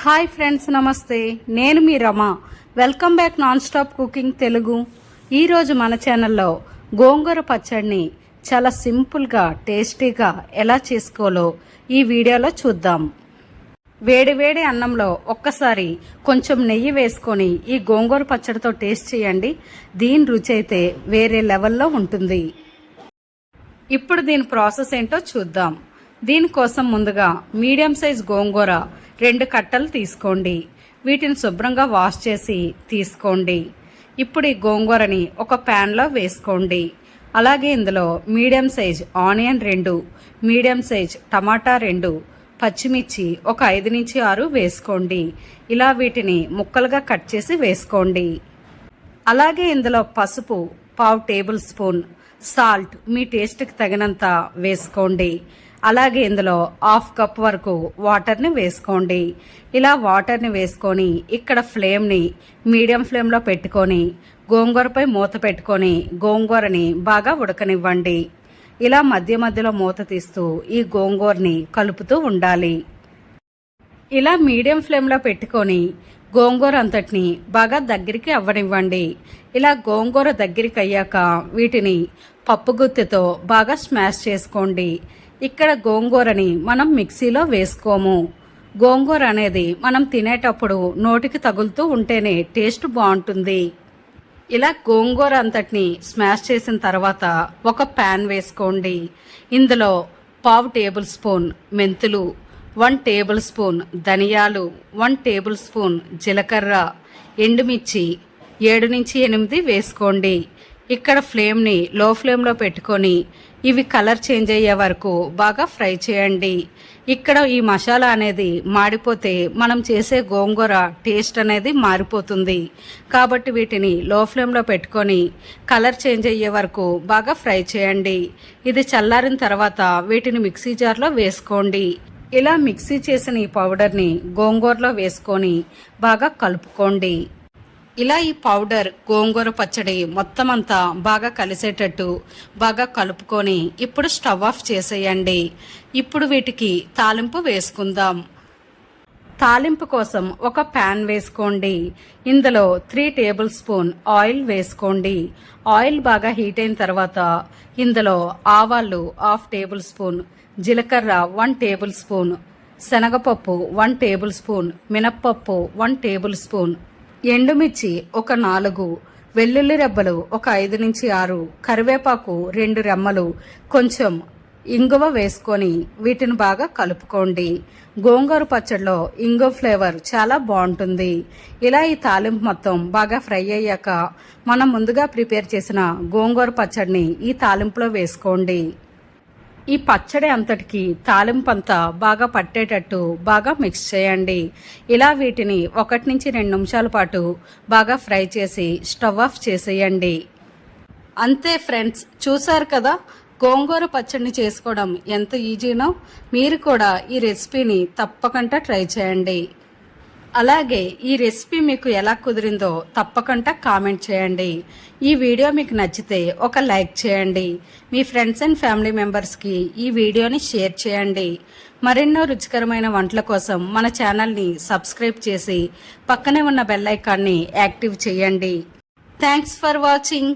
Hi friends, నమస్తే. నేను మీ Rama. Welcome back non stop cooking Telugu. ఈరోజు మన ఛానల్లో గోంగూర పచ్చడిని చాలా సింపుల్గా టేస్టీగా ఎలా చేసుకోవాలో ఈ వీడియోలో చూద్దాం. వేడి వేడి అన్నంలో ఒక్కసారి కొంచెం నెయ్యి వేసుకొని ఈ గోంగూర పచ్చడితో టేస్ట్ చేయండి. దీని రుచి అయితే వేరే లెవెల్లో ఉంటుంది. ఇప్పుడు దీని ప్రాసెస్ ఏంటో చూద్దాం. దీనికోసం ముందుగా మీడియం సైజ్ గోంగూర 2 కట్టలు తీసుకోండి. వీటిని శుభ్రంగా వాష్ చేసి తీసుకోండి. ఇప్పుడు ఈ గోంగూరని ఒక ప్యాన్లో వేసుకోండి. అలాగే ఇందులో medium size onion 2, medium size tomato 2, పచ్చిమిర్చి ఒక 5 నుంచి 6 వేసుకోండి. ఇలా వీటిని ముక్కలుగా కట్ చేసి వేసుకోండి. అలాగే ఇందులో పసుపు 1/2 టేబుల్ స్పూన్, సాల్ట్ మీ టేస్ట్కి తగినంత వేసుకోండి. అలాగే ఇందులో 1/2 కప్ వరకు వాటర్ని వేసుకోండి. ఇలా వాటర్ని వేసుకొని ఇక్కడ ఫ్లేమ్ని మీడియం ఫ్లేమ్లో పెట్టుకొని గోంగూరపై మూత పెట్టుకొని గోంగూరని బాగా ఉడకనివ్వండి. ఇలా మధ్య మధ్యలో మూత తీస్తూ ఈ గోంగూరని కలుపుతూ ఉండాలి. ఇలా మీడియం ఫ్లేమ్లో పెట్టుకొని గోంగూర అంతటిని బాగా దగ్గరికి అవ్వనివ్వండి. ఇలా గోంగూర దగ్గరికి అయ్యాక వీటిని పప్పు గుత్తితో బాగా స్మాష్ చేసుకోండి. ఇక్కడ గోంగూరని మనం మిక్సీలో వేసుకోము. గోంగూర అనేది మనం తినేటప్పుడు నోటికి తగులుతూ ఉంటేనే టేస్ట్ బాగుంటుంది. ఇలా గోంగూర అంతటిని స్మాష్ చేసిన తర్వాత ఒక ప్యాన్ వేసుకోండి. ఇందులో 1/2 టేబుల్ స్పూన్ మెంతులు, 1 టేబుల్ స్పూన్ ధనియాలు, 1 టేబుల్ స్పూన్ జీలకర్ర, ఎండుమిర్చి 7 నుంచి 8 వేసుకోండి. ఇక్కడ ఫ్లేమ్ని లో ఫ్లేమ్లో పెట్టుకొని ఇవి కలర్ చేంజ్ అయ్యే వరకు బాగా ఫ్రై చేయండి. ఇక్కడ ఈ మసాలా అనేది మాడిపోతే మనం చేసే గోంగూర టేస్ట్ అనేది మారిపోతుంది. కాబట్టి వీటిని లో ఫ్లేమ్లో పెట్టుకొని కలర్ చేంజ్ అయ్యే వరకు బాగా ఫ్రై చేయండి. ఇది చల్లారిన తర్వాత వీటిని మిక్సీ జార్లో వేసుకోండి. ఇలా మిక్సీ చేసిన ఈ పౌడర్ని గోంగూరలో వేసుకొని బాగా కలుపుకోండి. ఇలా ఈ పౌడర్ గోంగూర పచ్చడి మొత్తం అంతా బాగా కలిసేటట్టు బాగా కలుపుకొని ఇప్పుడు స్టవ్ ఆఫ్ చేసేయండి. ఇప్పుడు వీటికి తాలింపు వేసుకుందాం. తాలింపు కోసం ఒక ప్యాన్ వేసుకోండి. ఇందులో 3 టేబుల్ స్పూన్ ఆయిల్ వేసుకోండి. ఆయిల్ బాగా హీట్ అయిన తర్వాత ఇందులో ఆవాలు 1/2 టేబుల్ స్పూన్, జీలకర్ర 1 టేబుల్ స్పూన్, శనగపప్పు 1 టేబుల్ స్పూన్, మినప్పప్పు 1 టేబుల్ స్పూన్, ఎండుమిర్చి ఒక 4, వెల్లుల్లి రెబ్బలు ఒక 5 నుంచి 6, కరివేపాకు 2 రెమ్మలు, కొంచెం ఇంగువ వేసుకొని వీటిని బాగా కలుపుకోండి. గోంగూర పచ్చడిలో ఇంగువ ఫ్లేవర్ చాలా బాగుంటుంది. ఇలా ఈ తాలింపు మొత్తం బాగా ఫ్రై అయ్యాక మనం ముందుగా ప్రిపేర్ చేసిన గోంగూర పచ్చడిని ఈ తాలింపులో వేసుకోండి. ఈ పచ్చడి అంతటికి తాలింపు అంతా బాగా పట్టేటట్టు బాగా మిక్స్ చేయండి. ఇలా వీటిని 1 నుంచి 2 నిమిషాల పాటు బాగా ఫ్రై చేసి స్టవ్ ఆఫ్ చేసేయండి. అంతే ఫ్రెండ్స్, చూసారు కదా గోంగూర పచ్చడిని చేసుకోవడం ఎంత ఈజీనో. మీరు కూడా ఈ రెసిపీని తప్పకుండా ట్రై చేయండి. అలాగే ఈ రెసిపీ మీకు ఎలా కుదిరిందో తప్పకుండా కామెంట్ చేయండి. ఈ వీడియో మీకు నచ్చితే ఒక లైక్ చేయండి. మీ ఫ్రెండ్స్ అండ్ ఫ్యామిలీ మెంబర్స్కి ఈ వీడియోని షేర్ చేయండి. మరెన్నో రుచికరమైన వంటల కోసం మన ఛానల్ని సబ్స్క్రైబ్ చేసి పక్కనే ఉన్న బెల్ ఐకాన్ని యాక్టివ్ చేయండి. Thanks for watching.